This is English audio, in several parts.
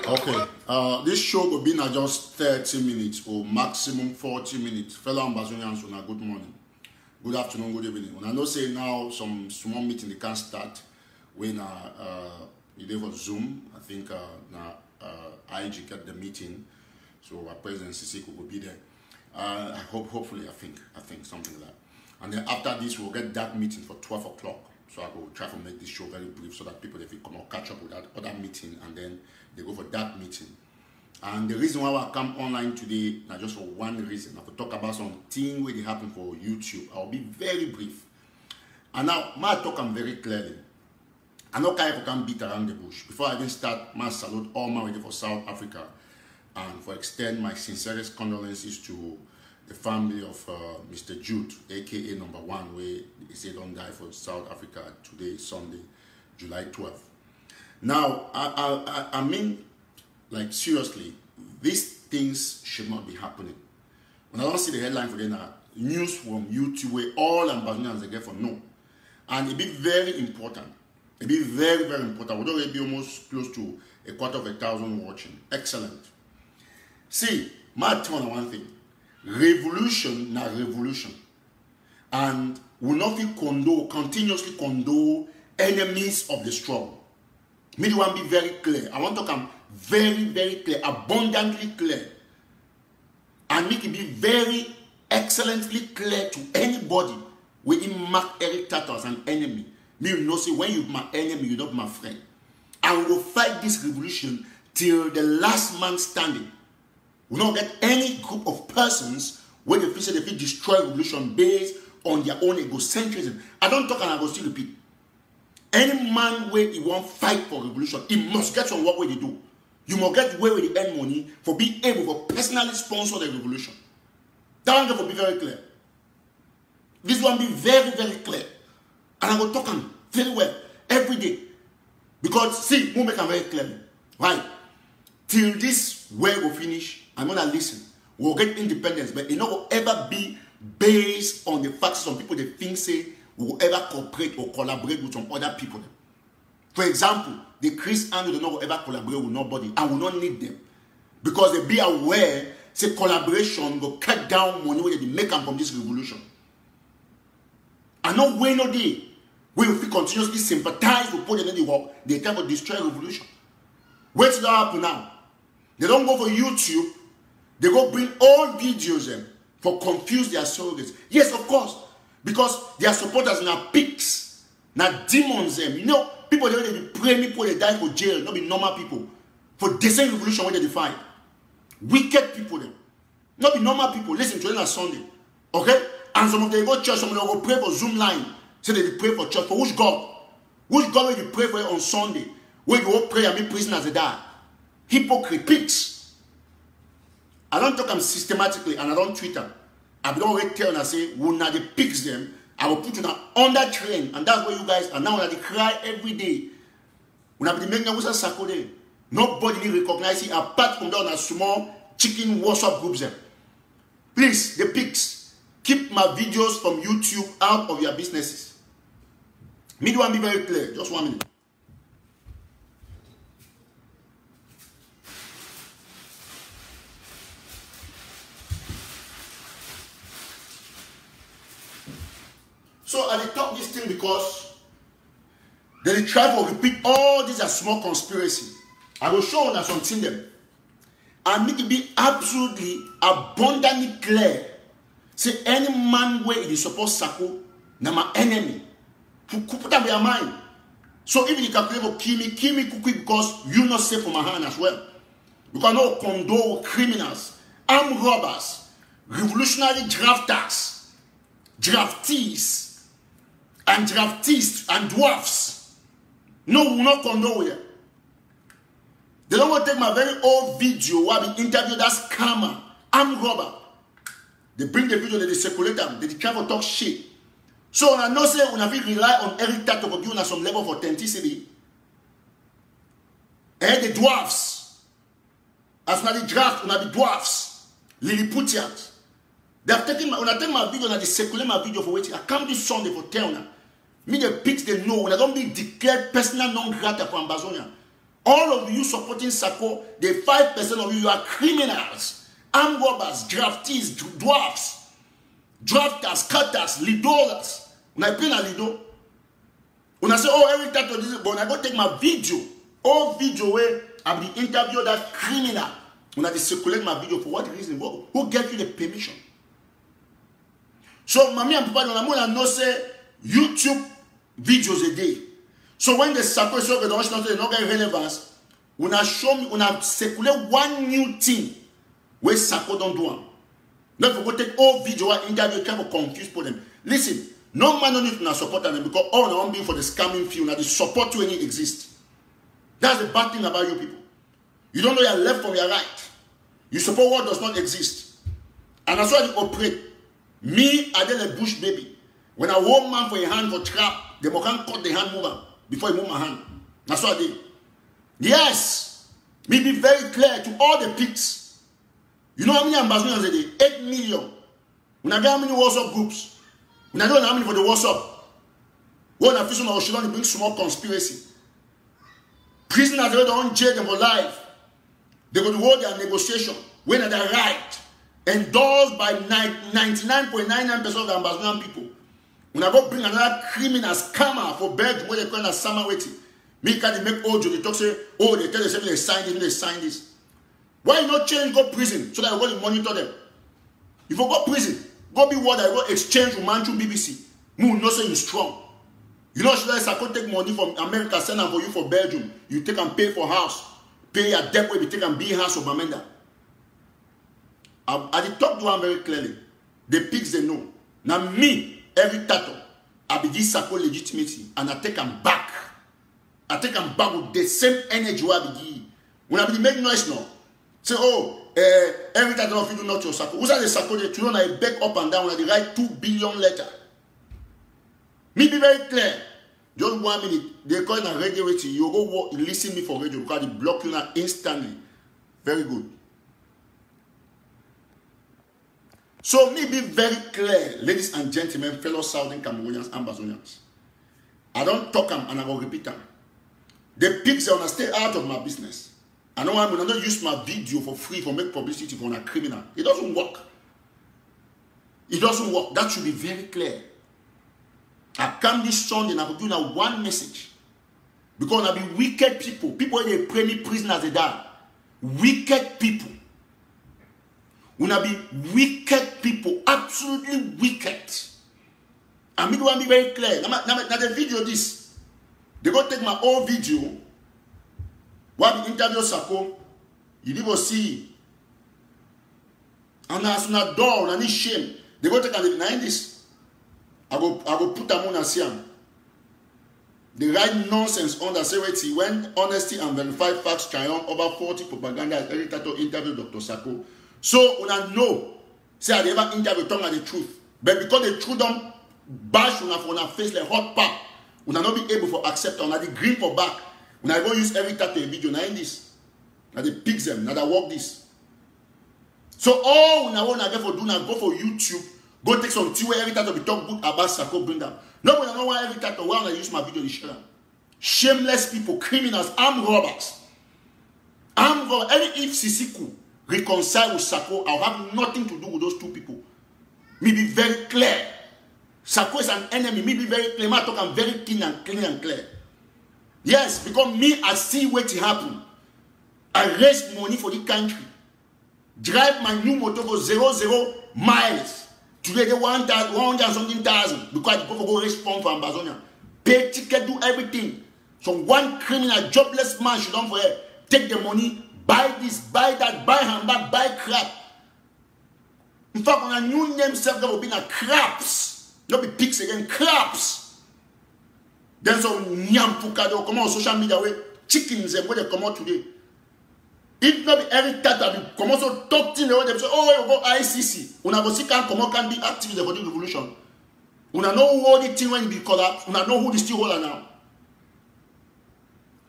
Okay, this show will be not just 30 minutes or maximum 40 minutes. Fellow Ambazonians, good morning, good afternoon, good evening. When I know say now some small meeting they can't start when you there for Zoom. I think IG get the meeting, so our president Sisi will be there. I hopefully, I think something like that. And then after this, we'll get that meeting for 12 o'clock. So I will try to make this show very brief so that people, if you come or catch up with that other meeting, and then they go for that meeting. And the reason why I come online today, not just for one reason, I will talk about something where they happen for YouTube. I'll be very brief. And now, my talk I'm very clearly. I know I can beat around the bush. Before I even start, my salute all my way for South Africa, and for extend my sincerest condolences to the family of Mr. Jude, aka number 1, where he said don't die for South Africa today, Sunday, July 12th. Now, I mean, like seriously, these things should not be happening. When I don't see the headline for them, news from YouTube where all Ambazonians they get for no. And it be very important. It be very, very important. We'd already be almost close to 250,000 watching. Excellent. See, my turn on one thing. Revolution, not revolution. And will not continuously condone enemies of the strong. Me want to be very clear. I want to come very, very clear, abundantly clear. And make it be very excellently clear to anybody when you mark Eric Tato as an enemy. Me you know say when you my enemy, you're not my friend. And we will fight this revolution till the last man standing. We don't get any group of persons where they feel say they feel destroy revolution based on their own egocentrism. I don't talk and I will still repeat. Any man where he won't fight for revolution, he must get some work where they do. You must get where they earn money for being able to personally sponsor the revolution. That one will be very clear. This one be very, very clear. And I will talk on very well every day. Because see, we'll make them very clear. Right? Till this way will finish, I'm gonna listen. We'll get independence, but it will ever be based on the facts some people they think say will ever cooperate or collaborate with some other people. For example, the Christians will not ever collaborate with nobody and will not need them. Because they be aware, say collaboration will cut down money where they make them from this revolution. And not way no day. We will continuously sympathize with people in the work, they try to destroy revolution. What's that happen now? They don't go for YouTube, they go bring all videos in for confuse their surrogates. Yes, of course. Because their supporters now pigs, now demons them. You know, people they pray, people they die for jail, not be normal people. For the same revolution where they define. Wicked people them. Not be normal people. Listen to them on Sunday. Okay? And some of them go to church, some of them go pray for Zoom line. So they pray for church. For which God? Which God will you pray for on Sunday? Where you all pray and be prisoners they die? Hypocrite pigs. I don't talk them systematically and I don't tweet them. I don't already tell and I say, when I pigs them, I will put you under train. And that's where you guys are now. When they cry every day. When I be making a circle day. Nobody will recognize it apart from that small chicken WhatsApp groups them. Please, the pigs, keep my videos from YouTube out of your businesses. Me do want to be very clear. Just 1 minute. So I talk this thing because they try to repeat all these are small conspiracy. I will show you something them. and make it be absolutely abundantly clear. Say any man where it is supposed Sako, na my enemy. Put up your mind. So if you can play for kill me quick because you not safe for my hand as well. Because no condone criminals, armed robbers, revolutionary drafters, draftees, and dwarfs. No, we will not condone here. They don't want to take my very old video where I be interviewed as scammer, armed robber. They bring the video, they circulate them, they try to talk shit. So when I know say when I rely on Eric Tato to give us some level of authenticity. And the dwarfs, as when I draft, when I be dwarfs, Lilliputians. They have taken my, when I take my video and they circulate my video for waiting. I come this Sunday for tell now. Me the pigs they know when I don't be declared personal non-grata for Ambazonia. All of you supporting Sako, the 5% of you are criminals, armed robbers, draftees, dwarfs, drafters, cutters, lidoras. When I play a lido, when I say, oh, every time to this, but when I go take my video, all video where I be interview that criminal, when I circulate my video, for what reason? Who gave you the permission? So, mommy and papa, when I'm going to know say YouTube videos a day. So when the Sako is not get relevance, when I show me, when I circulate one new thing where Sako don't do them. Not for go take all video and interview try to confuse for them. Listen, no man don't need to support them because all the one being for the scamming field, now the support to any exist. That's the bad thing about you people. You don't know your left from your right. You support what does not exist. And that's why you operate. Me, I did a bush baby. When I hold man for a hand for trap, they can cut the hand mover before you move my hand. That's what I did. Yes. Me be very clear to all the pigs. You know how many ambassadors a day? 8 million. When I get how many WhatsApp groups? When I don't know how many for the WhatsApp. One official or Shilon bring small conspiracy. Prisoners they don't jail them for life. They go to hold their negotiation when they right. Endorsed by 99.99% of the Ambazonian people. When I go bring another criminal scammer for Belgium where they call it summer waiting. Me can they make audio, they talk say, oh, they tell themselves they sign this. Why you not change go prison so that you go to monitor them? If you go prison, go be what I go exchange with Manchu BBC. You know say you strong. You know should I could take money from America, send them for you for Belgium. You take and pay for house. Pay your debt where you take and be house of Bamenda. I did talk to them very clearly. The pigs they know. Now me, every tattoo, I be this Sako legitimacy and I take them back. I take them back with the same energy where I be give. When I be make noise now, say, oh, every tattoo of you do not your Sako. Who's that the Sako? They don't I back up and down when they write 2 billion letter. Me be very clear. Just 1 minute. They call it a radio rating. You go walk, listen me for radio because they block you now instantly. Very good. So me be very clear, ladies and gentlemen, fellow Southern Cameroonians, Ambazonians. I don't talk them and I will repeat them. The pigs are going to stay out of my business. I know I'm going to use my video for free for make publicity for a criminal. It doesn't work. It doesn't work. That should be very clear. I come this Sunday and I will do now one message. Because I be wicked people. People they pray me prisoners they die. Wicked people. When I be wicked people, absolutely wicked. And me want to be very clear. Now the video this, they go take my old video, while the interview Sako, you never see. And as not door, and it's shame. They go take and deny this. I go put them on and see them. They write nonsense on that say wait, when honesty and verified facts triumph over 40 propaganda as Eric Tato interview Dr. Sako. So when I know, say I never interview tongue and the truth. But because the truth don't bash on our face like hot pop, when I not be able to accept on the green for back, when I go use every tattoo video, now in this. Now they pick them, now they work this. So all when I want to get for do now, go for YouTube, go take some tea where every tattoo be talk good about Sako, bring them. No, when I know why every tattoo, why I use my video to share them. Shameless people, criminals, armed robbers. Armed robbers, any if Sisiku reconcile with Sako, I'll have nothing to do with those two people. Me be very clear. Sako is an enemy. Me be very clear. My talk I'm very clean and clear. Yes, because me I see what happen. I raise money for the country. Drive my new motor for 0 miles. Today they 100 something thousand because the people go respond for Ambazonia. Pay ticket, do everything. So one criminal, jobless man should don't for her. Take the money, buy this, buy that, buy handbag, buy crap. In fact, when a new name self will be like craps. Not be pigs again, craps. Then some nyampuka they'll come on social media where chickens and where they come out today. If not be every tata come also talk to them say, oh, you go ICC. Una go see can come out can be active in the body revolution. Una know who all the thing when you be collapsed. Una know who the still holder now.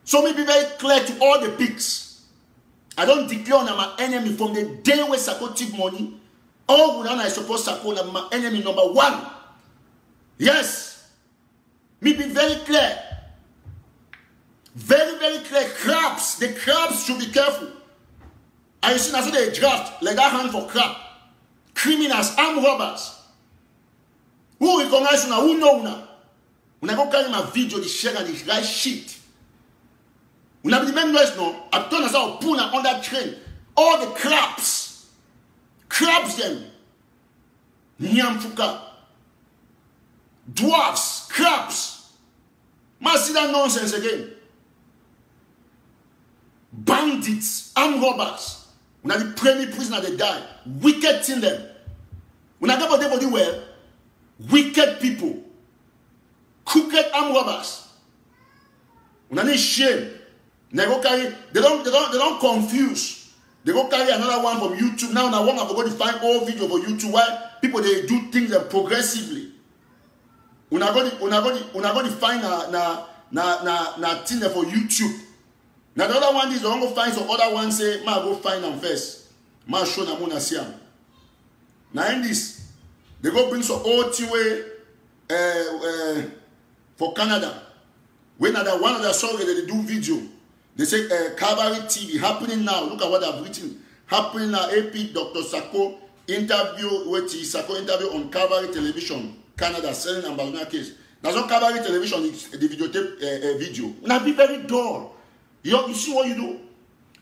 So me be very clear to all the pigs. I don't declare on my enemy from the day where Sako take money. All Ghana I suppose Sako na my enemy number 1. Yes. Me be very clear. Very, very clear. Crabs. The crabs should be careful. And you see, that's they draft like that hand for crab. Criminals, armed robbers. Who recognize you now? Who know now? When I go carry my video, the share and the right shit. When I be the main noise now, I turn as I pull on that train. All the crabs. Crabs them. Nyamfuka. Dwarfs. Crabs. Man, see that nonsense again. Bandits, armed robbers. When the premier prisoner they die, wicked thing them. When I go body well, wicked people, crooked armed robbers. When I need shame, they go carry. They don't confuse. They go carry another one from YouTube. Now I want to go to find all video for YouTube. Why people they do things progressively. When I go to find na thing for YouTube. Now the other one is I want to find some other one say, ma go find them first. Ma show na muna siam. Now in this, they go bring some old way for Canada. When one of the songs they do video, they say Calvary TV happening now. Look at what I've written. Happening now. AP Dr. Sako interview with Sako interview on Calvary Television Canada selling Ambazonia case. That's not Calvary Television. It's the videotape video. Now be very dull. You see what you do?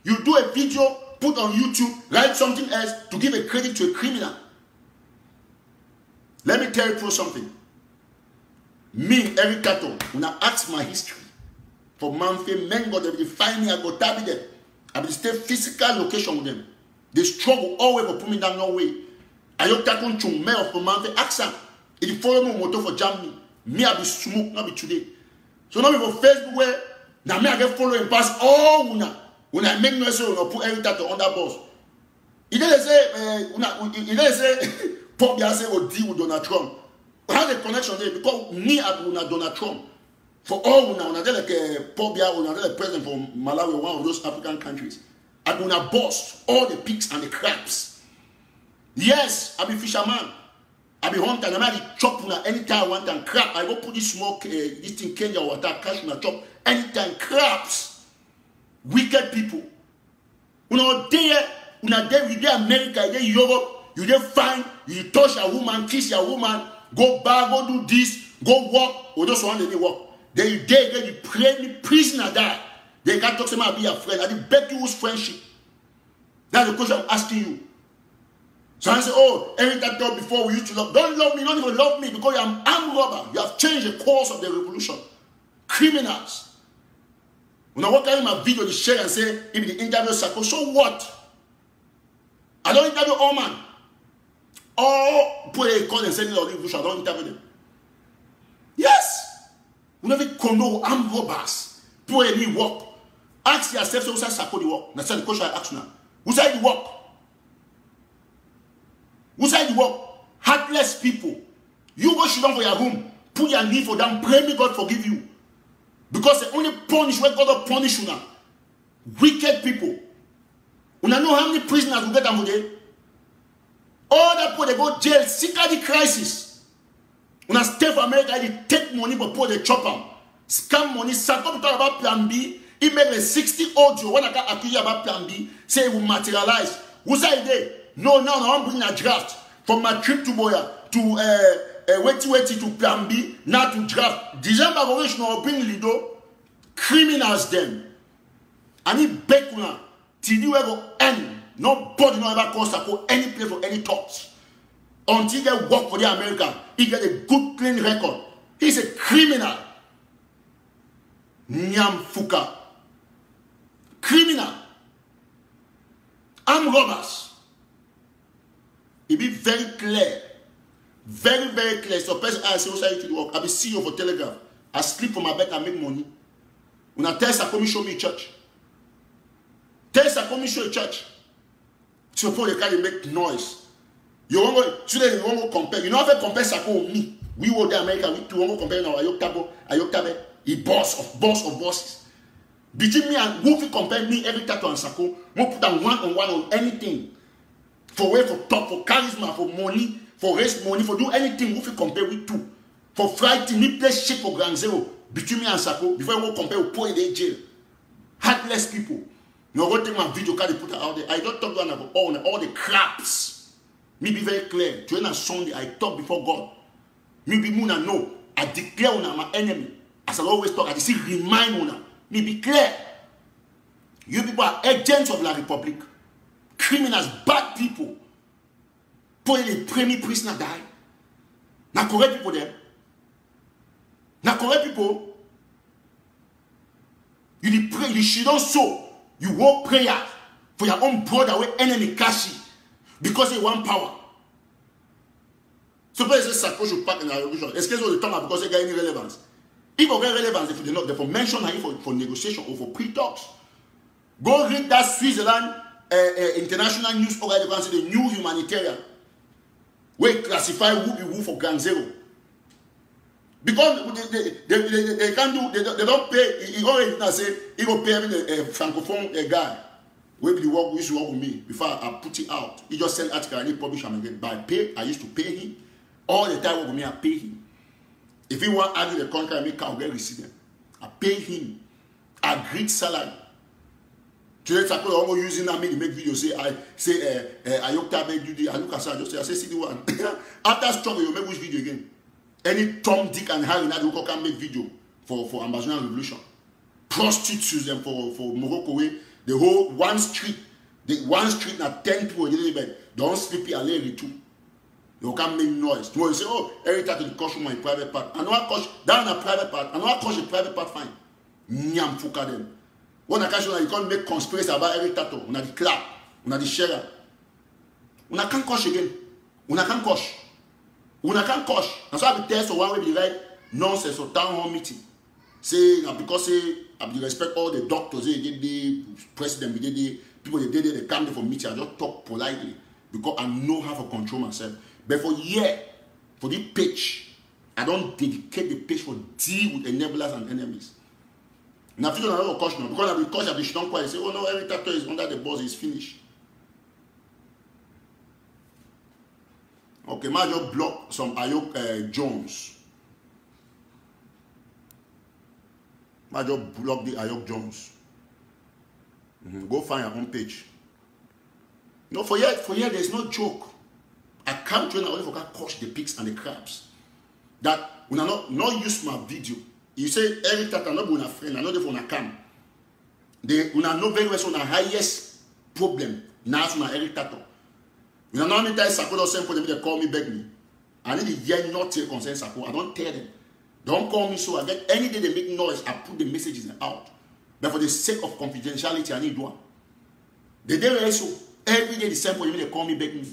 You do a video, put on YouTube, write something else to give a credit to a criminal. Let me tell you something. Me, Eric Kato, when I ask my history for Manfe, Mengo, they will find me, I go tab them. I will stay physical location with them. They struggle always for put me down no way. I don't take on chung mail for Manfe, ask them. If you follow me motor for Germany, me I be smoke, not be today. So now we go Facebook where now me I get following past all una. When I make noise, I put Eric Kato on that boss. He didn't say, Pop Yase will deal with Donald Trump. How the connection there? Because me and Donald Trump. For all una like Pop Yase, una the president for Malawi, one of those African countries. I do not boss all the pigs and the crabs. Yes, I be fisherman. I be hunter. I might chop una anytime I want and crab. I go put this smoke, this thing Kenya water, cash una chop anytime crabs. Wicked people. Una there you there America, you there Europe, you there find, you touch a woman, kiss a woman, go back, go do this, go walk, or those one they walk. Then you there again, you pray me prisoner die. They can't talk to me, be a friend. I did beg you who's friendship. That's the question I'm asking you. So I say, oh, every that time before we used to love. Don't love me, don't even love me because I'm armed robber. You have changed the course of the revolution. Criminals. When I walk out in my video, they share and say, if the interview Sako, so what? I don't interview all man. All put a call and send it on the revolution. I don't interview them. Yes. We never condone armed robbers. Put a new work. Ask yourself, so who said Sako the work? That's the question I ask now. Who said the work? Who said the work? Heartless people. You go sit down for your room. Put your knee for them. Pray me God forgive you. Because they only punish where God will punish you now. Wicked people. You know how many prisoners will get them today? All that people they go jail, sick of the crisis. When I stay for America, they take money but pour the chop them. Scam money, Sako talk about plan B. He made a 60 audio when I got accused about plan B, say it will materialize. Who say it? No, I'm bringing a draft from my trip to Boya to wait to plan B, not to draft. December will bring Lido criminals them. And he beg una till you ever end. Nobody no ever call Sako any place for any talks. Until he get work for the America, he get a good clean record. He's a criminal. Nyamfuka. Criminal. Armed robbers. It be very clear. Very, very clear. So person I say also to work. I be CEO for Telegraph. I sleep from my bed and make money. When I tell Sako, show me church. Tell Sako, show a church. So before they can't make noise. You want to compare. You know how to compare Sako with me. We were the America. We want to compare now. Ayoktabe. He boss of bosses. Between me and who compare me every tattoo and Sako, we put them one-on-one on anything. For way, for top, for charisma, for money, for raise money, for do anything, we compare with two. For fighting, me play shit for Ground Zero. Between me and Sako, before we compare, we put in jail. Heartless people. You go take my video card, put it out there. I don't talk about all the craps. Me be very clear. Today on Sunday, I talk before God. Me be Muna know. I declare una my enemy. As I always talk, I just remind una. Me be clear. You people are agents of La Republic. Criminals, bad people. Put the premier prisoner die. Now correct people there. Now correct people. You pray, you should not sow. You walk prayer for your own brother with enemy Kashi because they want power. So please say Sako should pack in the revolution. Excuse me, the time because they got any relevance. If you get relevance, if you do not, therefore mention for negotiation or for pre-talks. Go read that Switzerland international news organization, the new humanitarian, where classify who be who for Ground Zero. Because they can't do, they don't pay. He already now say he will pay a francophone guy. Where the work used to work with me before I put it out. He just sent article and he publish him again. By pay, I used to pay him all the time. Work with me, I pay him. If he want to argue the contract, I make I'll get receive them. I pay him agreed salary. Today, Sako almost using that me to make videos. Say Ayoktabe do the. I look at I just say I say see the one. After struggle, you make which video again? Any Tom, Dick, and Harry now they can make video for Ambassador Revolution. Prostitutes use them for Morocco way. The whole one street now 10 people don't sleep here late too. You can't make noise. Tomorrow you say, oh, every time to the coach my private part. I know I coach down a private part. I know I coach a private part fine. Nyam fuka them. One occasion you can't make conspiracy about every tattoo. Una the clap, una the share. Una can't coach again. Una can't coach. Una can't coach. And so I be tell so one way be right nonsense or town hall meeting. Say because I be respect all the doctors, the president, the people they come there for meeting. I just talk politely because I know how to control myself. But for the page, I don't dedicate the page for deal with enablers and enemies. Now, if you don't have a caution, because I be cautious, I be don't quite say, oh no, every tattoo is under the boss is finished. Okay, I just block some Ayok Jones. I just block the Ayok Jones. Go find your own page. No, for here, there's no joke. I can't train only for that catch the pigs and the crabs. That when I not use my video, you say every time I'm not going to friend, I'm not there for a cam. They when I know very well so the highest problem now is my every tattoo. When I normally tell Sako the same for them, they call me, beg me. I need to hear not take concern Sako. I don't tell them. Don't call me so I get any day they make noise, I put the messages out. But for the sake of confidentiality, I need one. The day also every day the same for them, they call me, beg me.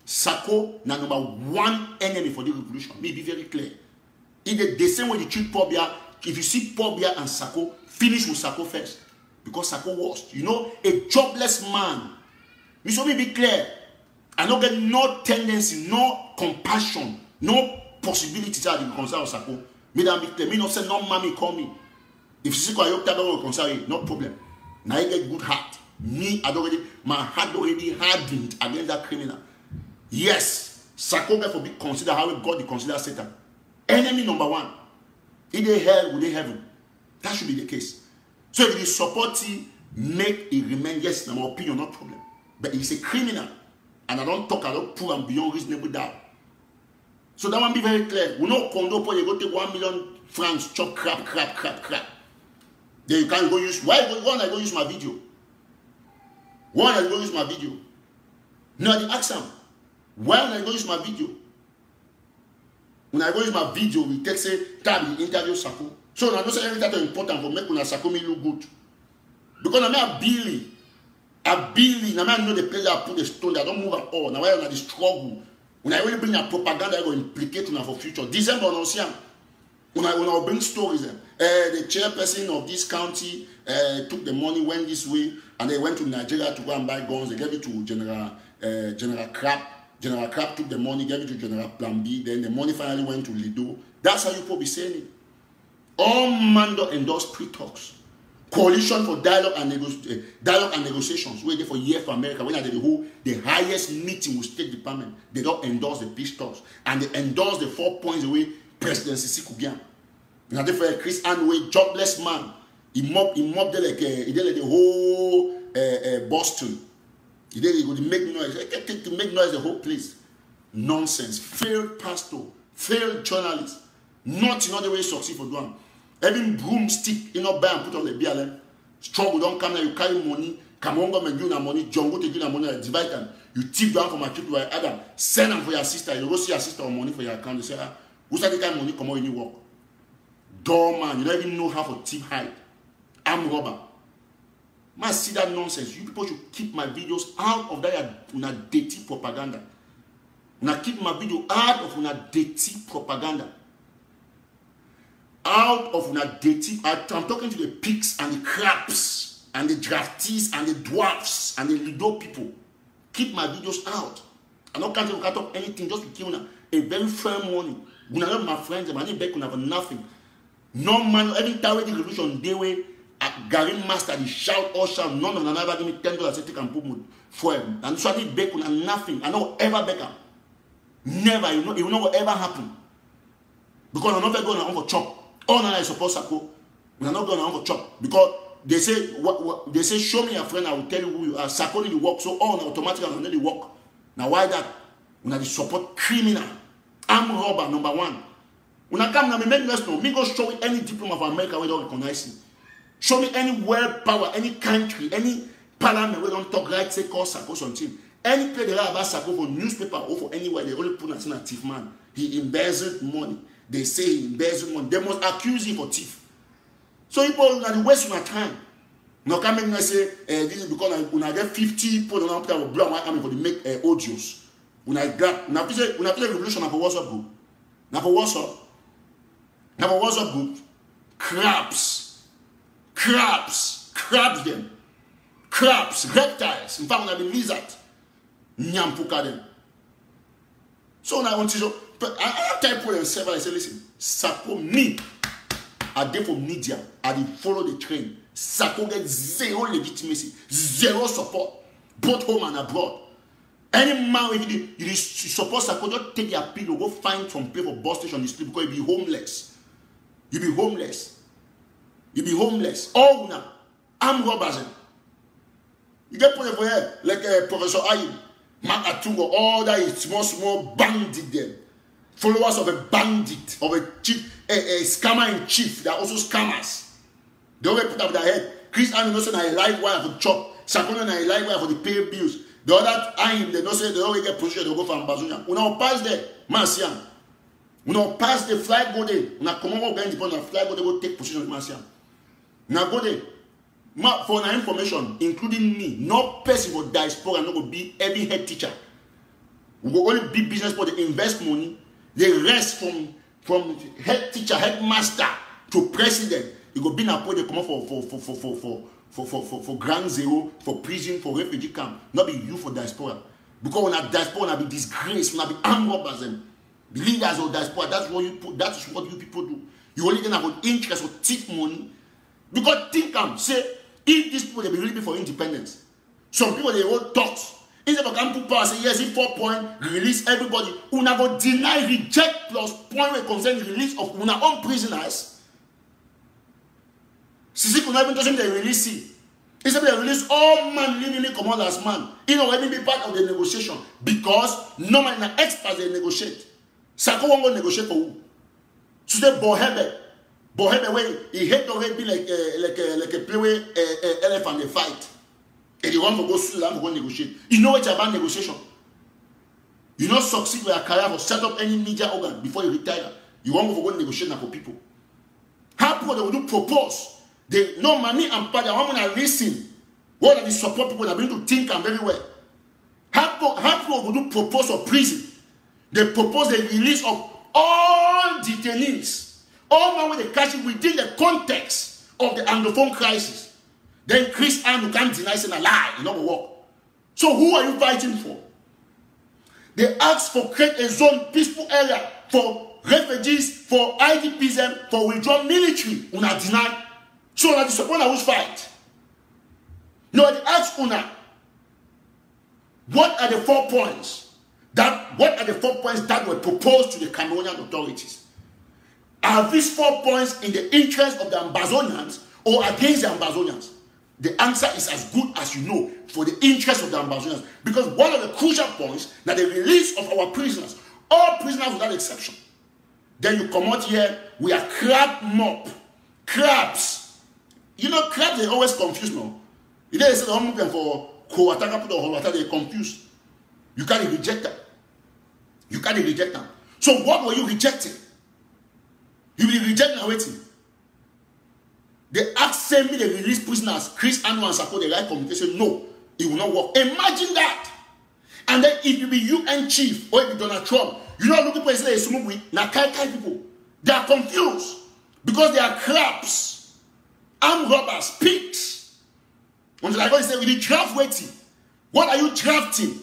Sako na number one enemy for the revolution. May be very clear. In the same way you treat Pobia, if you see Pobia and Sako, finish with Sako first. Because Sako was, you know, a jobless man. Me so me be clear. I don't get no tendency, no compassion, no possibility to be concerned with Sako. Me that be clear. Me not say no mommy call me. If you see Ayoktabe will concern, no problem. Now I get good heart. Me, my heart already hardened against that criminal. Yes, Sako therefore be considered how God they consider Satan. Enemy number one. If they hell, will they heaven? That should be the case. So if you support him, make it remain, yes, in my opinion, no problem. But he's a criminal. And I don't talk about poor and beyond reasonable doubt. So that one be very clear. We know condo for you go take 1 million francs, chop crap. Then you can't go use, why go use my video? Why not go use my video? No, they ask them. Why not go use my video? When I go use my video, we take say, time the interview Sako. So I don't say everything is important for make una Sako me look good. Because I'm a Billy. A Billy, now I know the place I put the stone, I don't move at all. Now I know the struggle. When I really bring a propaganda, I go implicate una for future. December, no see. When I bring stories, the chairperson of this county took the money, went this way, and they went to Nigeria to go and buy guns. They gave it to General Crap. General Crap took the money, gave it to General Plan B. Then the money finally went to Lido. That's how you probably saying it. All Mando endorsed pre-talks. Coalition for dialogue and negotiations. Wait there for year for America. When they hold the highest meeting with State Department, they don't endorse the peace talks. And they endorse the 4 points away presidency Sikubian. And for Chris Anway, jobless man. He mobbed like the whole Boston. He go to make noise. To make noise the whole place. Nonsense. Failed pastor. Failed journalist. Not in other way succeed for doing. Having broomstick, buy and put on the BLM. Struggle, don't come now, you carry money. Come on, go and give them money. John, go take them money, divide them. You tip down for my trip to Adam. Send them for your sister. You go see your sister on money for your account. You say, who's that kind of money? Come on, you work. Door man, you don't even know how to tip high. I'm robber. Man, see that nonsense. You people should keep my videos out of that dirty propaganda. Now keep my video out of dirty propaganda. Out of dirty. I'm talking to the pigs and the crabs and the draftees and the dwarfs and the Lido people. Keep my videos out. I don't can't talk anything, just to give a very firm warning. When I love my friends, I need back have nothing. No man, every time the revolution, they way Gary Master, they shout or shout, none of them ever give me $10 to take and put for him. And so I need back on nothing. I know ever back up. Never, it will not ever happen. Because I'm not going on for chop. All now I suppose Sako. We are not going on for chop. Because they say, they say, show me a friend, I will tell you who you are. Sako need to work, so all automatically I need to work. Now why that? When I support criminal, armed robber, number one. When I come now, me make us know. Me go show me any diploma of America where they don't recognize it. Show me any world power, any country, any parliament where don't talk right, say call Sako something. Any place they write about Sako for newspaper or for anywhere, they only put as a thief man. He embezzled money. They say he embezzled money. They must accuse him for thief. So people now the waste my time. Now come and say this is because when I get 50 people on the blow my army for the make audios. When I grab when I play revolution for WhatsApp group. Now for WhatsApp group, crabs them. Crabs, reptiles. In fact, when I be lizard, nyampuka them. So now I want to show. But I type for themselves. I say, listen, Sako me. I dey for media. I dey follow the train. Sako get zero legitimacy, zero support, both home and abroad. Any man if you support Sako, just take your pillow, go find some place for bus station in the street because you be homeless. You be homeless. You be homeless. All now, I'm robbers. You get put for here like Professor Ayim, Mark Atungo, all that is small bandit them. Followers of a bandit, of a chief, a scammer in chief. They are also scammers. They always put up their head. Chris Anderson a live wire for chop. Sakona a live wire for the pay bills. The other time they don't say they always get position. They go for Ambazonia. We now pass there, Marcian. We now pass the flight go there. We now come over the flight go there go take position with Marcian. Now go there. For our information, including me, no person for diaspora not go be every head teacher. We go only be business for the invest money. The rest from head teacher, headmaster to president, you go be na point they come up for ground zero, for prison, for refugee camp. Not be you for diaspora. Because when a diaspora will be disgraced, when be armed robbers and the leaders of diaspora, that's what you put, that is what you people do. You only then have an interest or thief money. Because think say, if these people they be really be for independence. Some people they hold talks. Instead of come to power, say yes, if 4 point, release everybody. Una go deny, reject plus point where concern the release of una own prisoners. Sisi could not even touch him, they release it. Instead they release all man living command as man. You know, let me be part of the negotiation. Because normally the experts they negotiate. Sako won't go negotiate for who? So they Bohebe way he hate already be like a play elephant they fight. And you want to go Switzerland to go negotiate. You know it's about negotiation. You not succeed with your career or set up any media organ before you retire. You want to go negotiate now for people. How people they will do propose? They know mommy and father. I want to listen. What are the support people that are going to think and very well? How people will do propose of prison? They propose the release of all detainees. All man when they catch it within the context of the Anglophone crisis. Then Chris Ann can't deny saying a lie. You know what work. So who are you fighting for? They ask for create a zone, peaceful area for refugees, for IDPs, for withdrawn military. Una deny. So that the support who's fight. No, they ask Una, what are the 4 points that were proposed to the Cameroonian authorities? Are these 4 points in the interest of the Ambazonians or against the Ambazonians? The answer is as good as you know, for the interest of the Ambazonians. Because one of the crucial points that the release of our prisoners, all prisoners without exception. Then you come out here, we are crab mob. Crabs. You know, crabs, they always confuse now. You know, they say they're moving for Kowataka, put the whole water, they're confused. You can't reject them. You can't reject them. So what were you rejecting? You will reject now waiting. They asked me they release prisoners, Chris Anu and Sako, the right communication. No, it will not work. Imagine that. And then if you be UN chief or if you Donald Trump, you know looking for a smooth with now Kai people. They are confused because they are crabs, armed robbers, pigs. When I go and say, we need draft waiting. What are you drafting?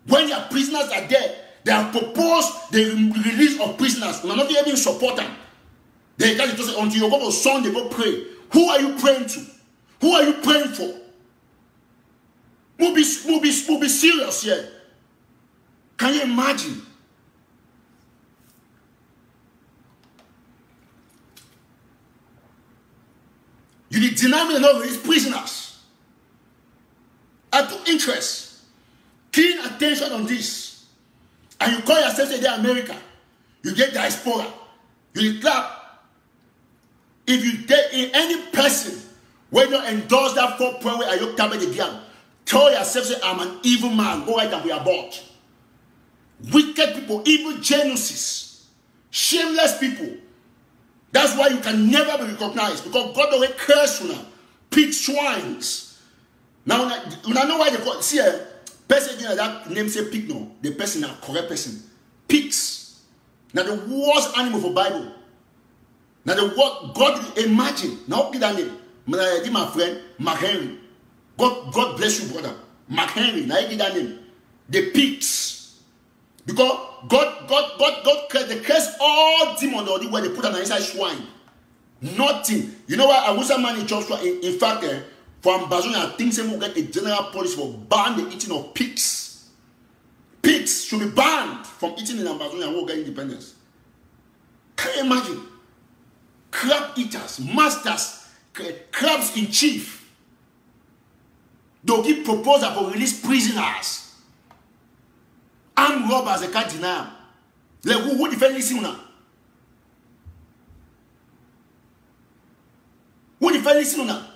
When your prisoners are there, they have proposed the release of prisoners. We are not even support them. They can't just say, until you go to Sunday, go pray. Who are you praying to? Who are you praying for? We'll be serious here. Can you imagine? You did deny me enough of these prisoners. I took interest, keen attention on this. And you call yourself say they're America. You get diaspora. You declare. If you get in any person when you endorse that 4 point where you come the gang, tell yourself say I'm an evil man. Go right and we are bought. Wicked people, evil geniuses, shameless people. That's why you can never be recognized because God always curse you now. Pig swines. Now I know why they call see a person that name say pig no. The person a correct person. Pigs. Now the worst animal for Bible. Now the word God imagine. Now give that name. My friend Mark Henry. God bless you, brother. Mark Henry. Now give that name. The pigs. Because God they curse all demons or where they put an inside swine. Nothing. You know why I was a man in church. In fact, for Ambazonia, I think they will get a general policy for ban the eating of pigs. Pigs should be banned from eating in Ambazonia and we'll get independence. Can you imagine? Crab eaters, masters, crabs in chief. They'll give proposal for release prisoners. Armed robbers, they can't deny. Like who defend listen now? Who defend listen now?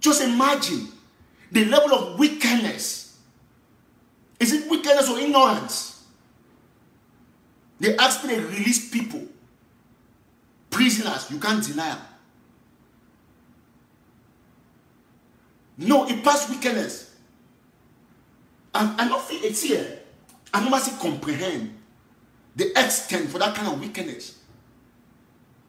Just imagine the level of wickedness. Is it wickedness or ignorance? They ask me to release people. Prisoners, you can't deny them. No, it passed wickedness. I don't feel it's here. I must comprehend the extent for that kind of wickedness.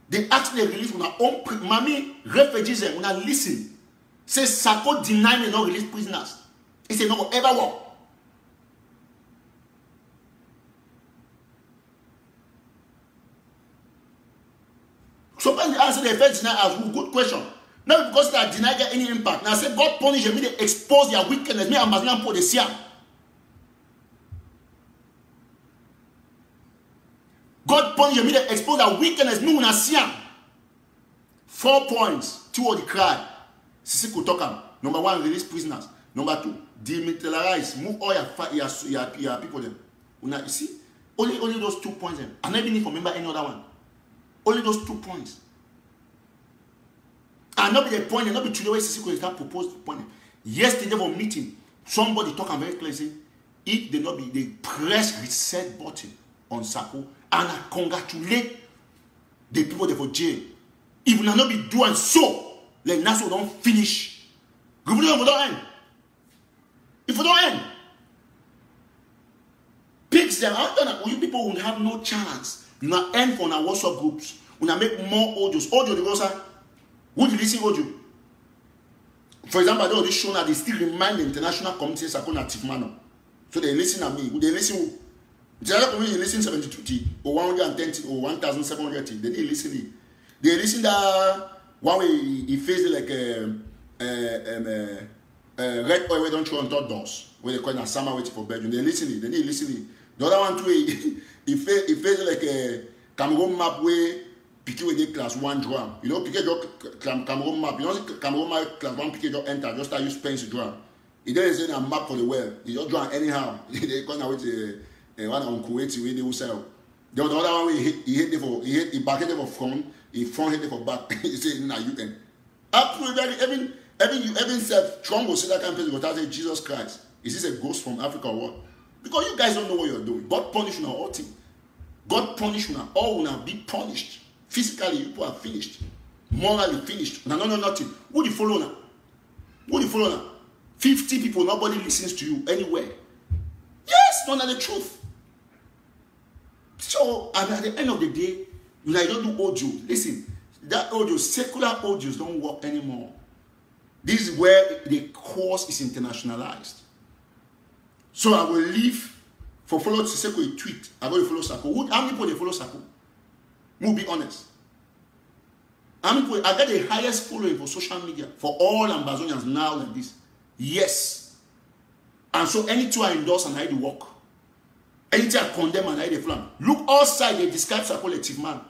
They actually release on our own mommy refugees and when I listen. Say Sako deny me not release prisoners. He said no ever work. Sometimes they answer the first deny as good question. Not because they deny get any impact. Now I say God punish me, they expose their wickedness. Me, I must not put the siam. God punish me, they expose their wickedness. Me, when I siam. 4 points. 2 of the cry. Sisi Kutokam. Number 1, release prisoners. Number 2, demilitarize. Move all your people them. You see? Only those 2 points them. I never need to remember any other one. Only those 2 points. And not be the point, and not be today where Sisi Kutokam proposed the point. Yesterday for meeting, somebody talking very clearly. If they not be, they press reset button on Sako, and I congratulate the people there for jail. If we not be doing so, like Nassau don't finish. If we don't end. If we don't end. Picks them out, you people will have no chance. You not end for our WhatsApp groups. We not make more audios. Audio the Rosa. Who did listen audio? For example, they already shown that they still remind the international community Sako na Tifmano. So they listen at me. They listen who? The other community listen 72T or 110T or 1,700T. They didn't listen. They listen that one way he faced like red oil we don't show on top doors. Where they call it summer waiting for Belgium. They listen. They didn't listen. The other one too, he faced like a Cameroon map where Piquet with the class 1 drum. You know, Piquet just Cameroon map. You know, Cameroon map class 1 Piquet just enter, just start use pens to drum. He doesn't say a map for the well. He just drum anyhow. They come out with one on Kuwait where they will sell. The other one he back it for front, he front hit it for back. He say, nah, you can. Absolutely, even self Trump will say that kind of person because say Jesus Christ. Is this a ghost from Africa or what? Because you guys don't know what you're doing. God punish you now all thing. God punish you now. All will now be punished. Physically, you people are finished. Morally finished. No, nothing. Who do you follow now? Who do you follow now? 50 people, nobody listens to you anywhere. Yes, none of the truth. So, at the end of the day, you like don't do audio. Listen, that audio, secular audios don't work anymore. This is where the course is internationalized. So I will leave for follow Siseko a tweet. I go to follow Sako. How many people they follow Sako? We'll be honest. How many people? I get the highest following for social media for all Ambazonians now like this. Yes. And so anything I endorse and I do work. Anything I condemn and I do plan. Look outside, they describe Sako collective man.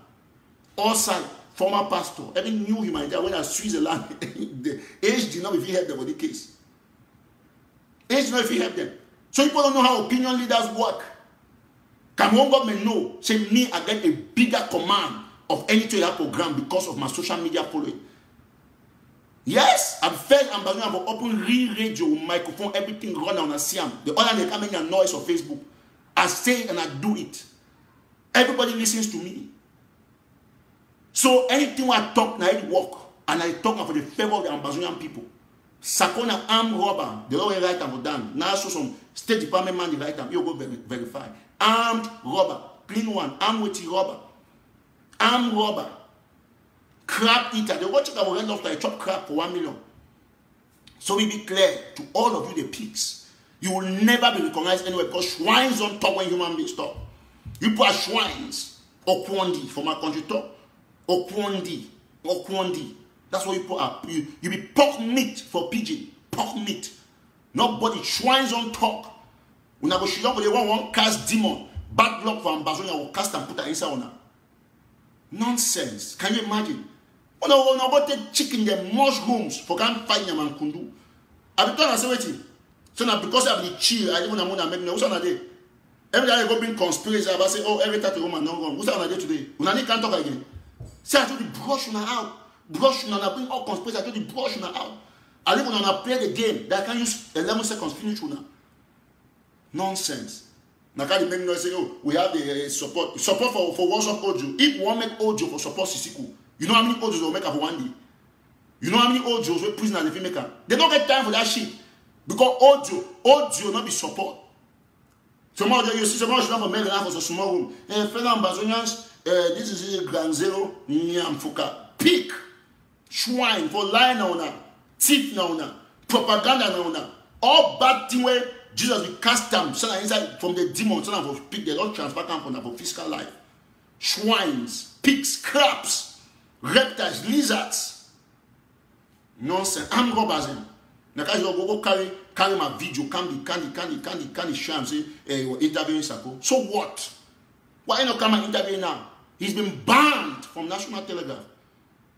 Outside, former pastor, even new humanitarian when I Switzerland, the age did not if he help them for the case. Age did not if he help them. So people don't know how opinion leaders work. Cameroon government know, say me, I get a bigger command of any Twitter program because of my social media following. Yes, I'm first ambassador for open real radio, microphone, everything run on a Siam. The other they come in and noise on Facebook. I say it and I do it. Everybody listens to me. So anything I talk, now it work. And I talk for the favor of the Ambazonian people. Sakona armed robber, they already write them down. Now so some State Department man they write them, you go verify. Armed robber, clean one, armed with robber. Armed robber. Crab eater. They watch it that will end up like chop crab for 1 million. So we be clear to all of you the pigs. You will never be recognized anywhere because swines don't talk when human beings talk. You put swines. Okwondi for my country talk. Okwondi. Okwondi. That's what you put up. You be pork meat for pigeon. Pork meat. Nobody swines don't talk. When I go shoot up with one cast demon. Bad luck for Ambazonia will cast and put her inside on her. Nonsense. Can you imagine? When I go take chicken, the mushrooms for can't find them and kundu. I be telling you, so now because I be chill, I even want to make me. What's on a day? Every day I go bring conspiracy. I say, oh, every time the woman not wrong. What's on a day today? When I can't talk again. Say I told you brush on out. Brush on, I bring all conspiracy. I told you brush on out. I live on play the game that I can use 11 seconds finish on. Nonsense. Now can't make noise say, oh, we have the support for WhatsApp audio. If we want make audio for support Sisiku, you know how many audios they'll make for 1 day? You know how many audios where prisoners they make? They don't get time for that shit. Because audio not be support. Some audio you see someone should have a mail for a small room. Fellow Ambazonians, this is a Grand Zero, Nyamfuka. Pick, swine for lying now, thief now, propaganda now. All bad thing where Jesus will cast them, so inside from the demons, so for pick the Lord transfer them for physical life. Swines, pigs, crabs, reptiles, lizards. Nonsense. I'm robbers. Now guys, you go carry my video, candy sham say you're interviewing Sako. So what? Why not come and interview now? He's been banned from National Telegraph.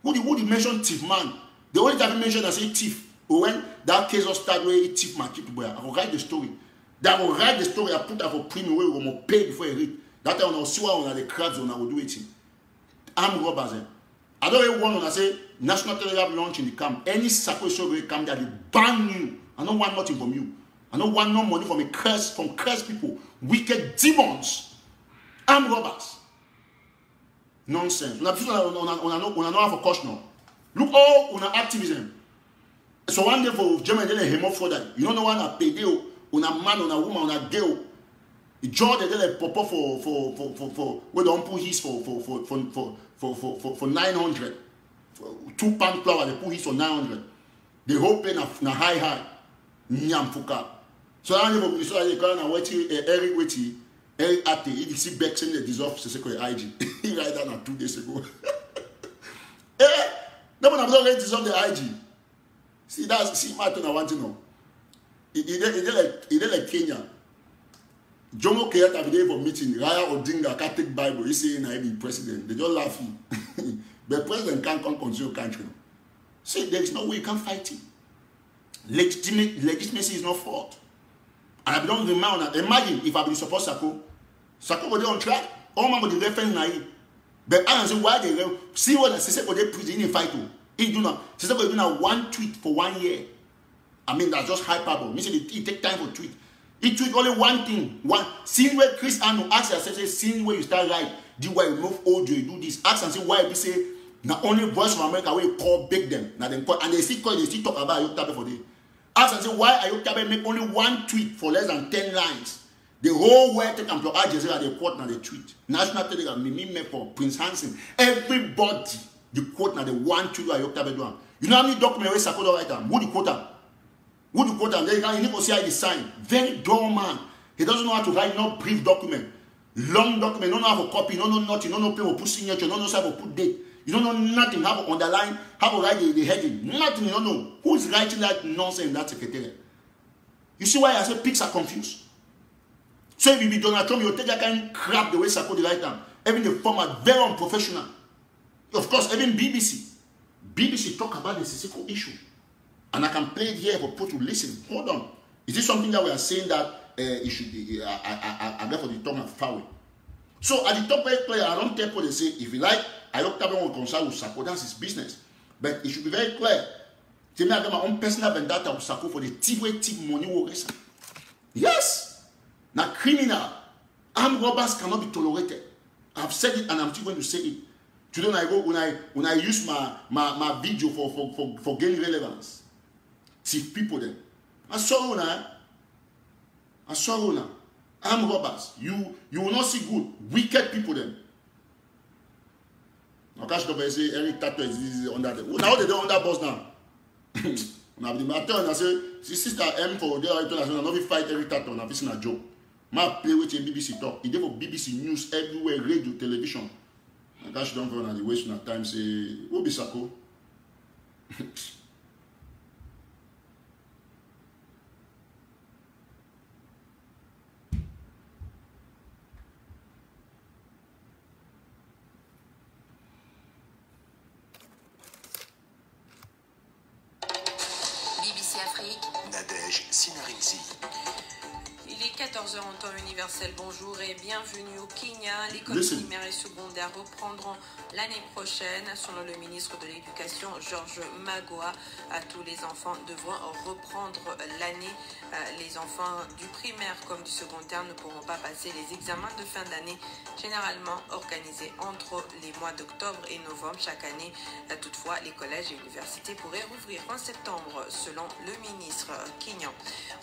Who did mention thief man? The only time he mentioned I say thief. When that case will start where he thief my people, I will write the story. That will write the story. I put that for premium where we will pay before I read. That time when I will see what on the crowds when I will do it. I'm robbers. I don't even want to say National Telegraph launch in the camp. Any Sako show will come there, they ban you I don't want nothing from you. I don't want no money from cursed people, wicked demons, armed robbers. Nonsense. Una no have a caution. Look all una activism. So one day for Germany, they hemo for that. You don't know what a pedeo, una man, una woman, una girl. George they like pop up for where don't put his for 900. For 2 pound flour they put his for 900. The whole plane na high. Nyam fuka. So I never so I can na weti Eric weti Eric Ate if see Bex in the dissolve secretary IG. He write that 2 days ago. No one have not read dissolve the IG. See Martin I want to know. He like Kenya. Jomo Kenyatta have day for meeting. Raya Odinga can't take Bible. He say I be president. They just laugh him. But president can't come control country. See, there is no way you can fight it. Legitimacy is not fought. And I don't remember. Imagine if I be support Sako would be on track. All man would be referring naive. But I say why they see what I say for they preach in fight to. He do not. Say they do not one tweet for 1 year. I mean that's just hyperbole. Means it take time for tweet. He tweet only one thing. Scene where Chris Anu ask yourself, say, scene where you start right, do why remove audio, you do this. Ask and say why we say not only Voice of America where you call big them. Now them call and they still talk about Ayotabe for day. Ask and say why Ayotabe make only one tweet for less than 10 lines. The whole world take employ Al Jazeera they quote now they tweet. National Telegraph, Mimi for Prince Hansen. Everybody the quote now the one tweet Ayotabe do. You know how many documents where Sakodo write them? Who the quote them? Who to quote them? He need to see how he sign. Very dull man. He doesn't know how to write no brief document. Long document. Don't know how to copy. Don't know nothing. Don't know how to put signature. Don't know how to put date. You don't know nothing. How to underline. How to write the heading. Nothing. You don't know. Who is writing that nonsense in that secretariat? You see why I say pigs are confused? So if you be Donald Trump, you take that kind of crap the way Sako write down. Even the format, very unprofessional. Of course, even BBC. BBC talk about the Sisiko issue. And I can play it here for people to listen. Hold on. Is this something that we are saying that it should be, I got for the tongue of foul? So at the top player, I don't tell people they say, if you like, I don't have one concern with Sako, that's his business. But it should be very clear. Tell me I got my own personal vendetta with Sako for the tip money will raise. Yes. Now criminal, armed robbers cannot be tolerated. I've said it and I'm still going to say it. Today when I use my video for gaining relevance. See people then. I saw now. Armed robbers. You will not see good. Wicked people then. Now catch the say Eric Tato is under the. Now they don't under boss now. Now I tell you, I say, sister M for there I told not fight Eric Tato. Now this is a joke. Ma play with BBC talk. He did for BBC News everywhere, radio, television. And catch don't go now the waste of time say, who be Sako? Nadège Sinarinzi. Il est 14h en temps universel. Bonjour et bienvenue au Kenya. L'école primaire et secondaire reprendront l'année prochaine. Selon le ministre de l'Éducation, Georges Magoha, tous les enfants devront reprendre l'année. Les enfants du primaire comme du secondaire ne pourront pas passer les examens de fin d'année, généralement organisés entre les mois d'octobre et novembre chaque année. Toutefois, les collèges et universités pourraient rouvrir en septembre, selon le ministre kenyan.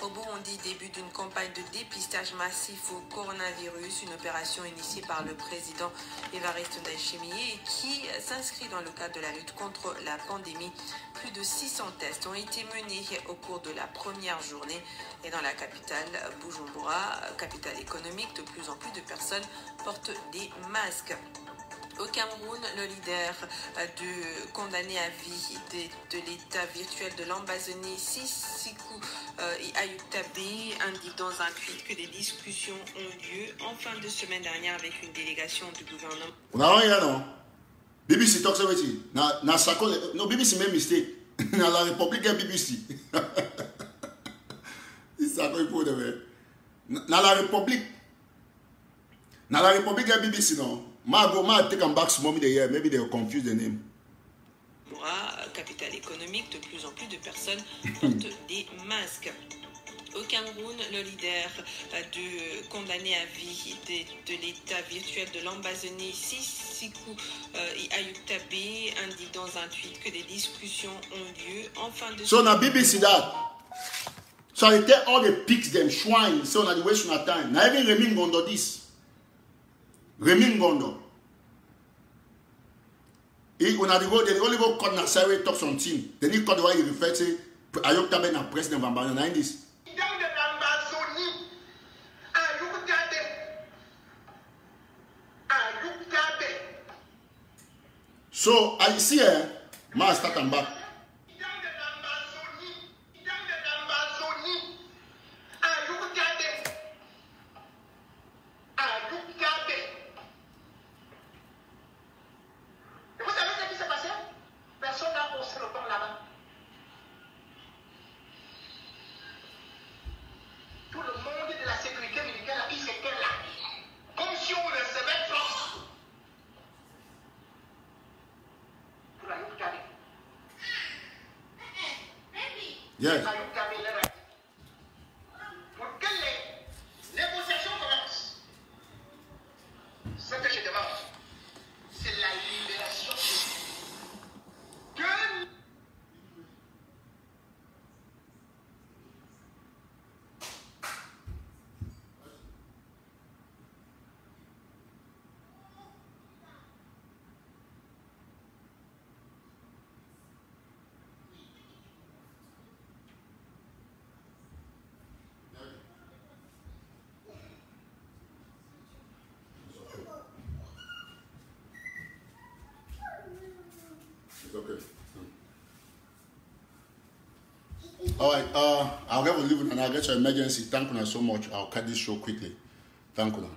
Au Burundi, début d'une campagne de dépistage massif au coronavirus, une opération initiée par le président Evariste Ndayishimiye qui s'inscrit dans le cadre de la lutte contre la pandémie. Plus de 600 tests ont été menés au cours de la première journée et dans la capitale Bujumbura, capitale économique, de plus en plus de personnes portent des masques. Au Cameroun, le leader condamné à vie de l'état virtuel de l'Ambazonie, Sisiku Ayotabe, indique dans un tweet que des discussions ont lieu en fin de semaine dernière avec une délégation du gouvernement. Non, BBC talks about it. Na Sako, no BBC made mistake. Na la République BBC. Sako il faut de na la République BBC non. Ma take them back small me the year. Maybe they'll confuse the name. Capitale économique, de plus en plus de personnes portent des masques. Au Cameroun, le leader condamné à vie de l'état virtuel de l'Ambazonie, Sissikou Ayuktabe, indique dans un tweet que des discussions ont lieu en fin de... So na BBC that. So I tell all the pigs them swine. So na the waste of time. Now even Remy Ngondo this. Remy Ngondo. When they only go cut na Sarah talk something. Then he cut the way he refer to Ayuktabe na president of Ambazon. Now this. So I see here, ma start and back. Yes. Pour que les négociations commencent, ce que je demande, c'est la libération de... Okay. All right. I'll get to leave it and I'll get your emergency. Thank you so much. I'll cut this show quickly. Thank you.